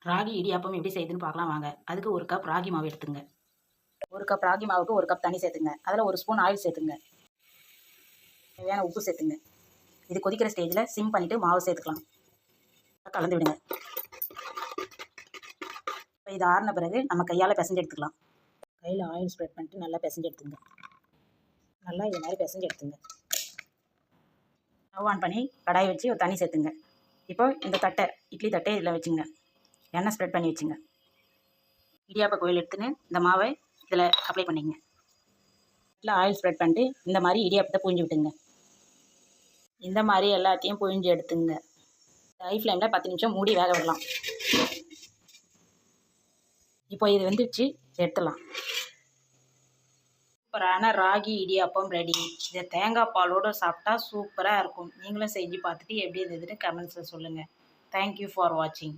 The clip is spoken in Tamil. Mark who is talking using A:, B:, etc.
A: ராகி இடியாப்பம் எப்படி செய்யுதுன்னு பார்க்கலாம் வாங்க. அதுக்கு 1 கப் ராகி மாவு எடுத்துங்க. 1 கப் ராகி மாவுக்கு 1 கப் தண்ணி சேர்த்துங்க. அதில் 1 ஸ்பூன் ஆயில் சேர்த்துங்க. தேவையான உப்பு சேர்த்துங்க. இது கொதிக்கிற ஸ்டேஜில் சிம் பண்ணிவிட்டு மாவு சேர்த்துக்கலாம். கலந்து விடுங்க. இப்போ இது ஆறின பிறகு நம்ம கையால் பிசைஞ்சு எடுத்துக்கலாம். கையில் ஆயில் ஸ்ப்ரெட் பண்ணிட்டு நல்லா பிசைஞ்சு எடுத்துங்க. நல்லா இது மாதிரி பிசைஞ்சு எடுத்துங்க. ஸ்டவ் ஆன் பண்ணி கடாய் வச்சு ஒரு தண்ணி சேர்த்துங்க. இப்போ இந்த தட்டை இட்லி தட்டை இதில் வச்சுங்க. எண்ணெய் ஸ்ப்ரெட் பண்ணி வச்சுங்க. இடியாப்ப கோயில் எடுத்துன்னு இந்த மாவை இதில் அப்ளை பண்ணிங்க. இதில் ஆயில் ஸ்ப்ரெட் பண்ணிட்டு இந்த மாதிரி இடியாப்பத்தை புழிஞ்சு விட்டுங்க. இந்த மாதிரி எல்லாத்தையும் புழிஞ்சு எடுத்துங்க. ஹை ஃப்ளேமில் 10 நிமிஷம் மூடி வேக விடலாம். இப்போ இது வெந்துடுச்சு, எடுத்துடலாம். சூப்பரான ராகி இடியாப்பம் ரெடி. இதை தேங்காய் பாலோடு சாப்பிட்டா சூப்பராக இருக்கும். நீங்களும் செஞ்சு பார்த்துட்டு எப்படி இருந்ததுன்னு கமெண்ட்ஸில் சொல்லுங்கள். தேங்க்யூ ஃபார் வாட்சிங்.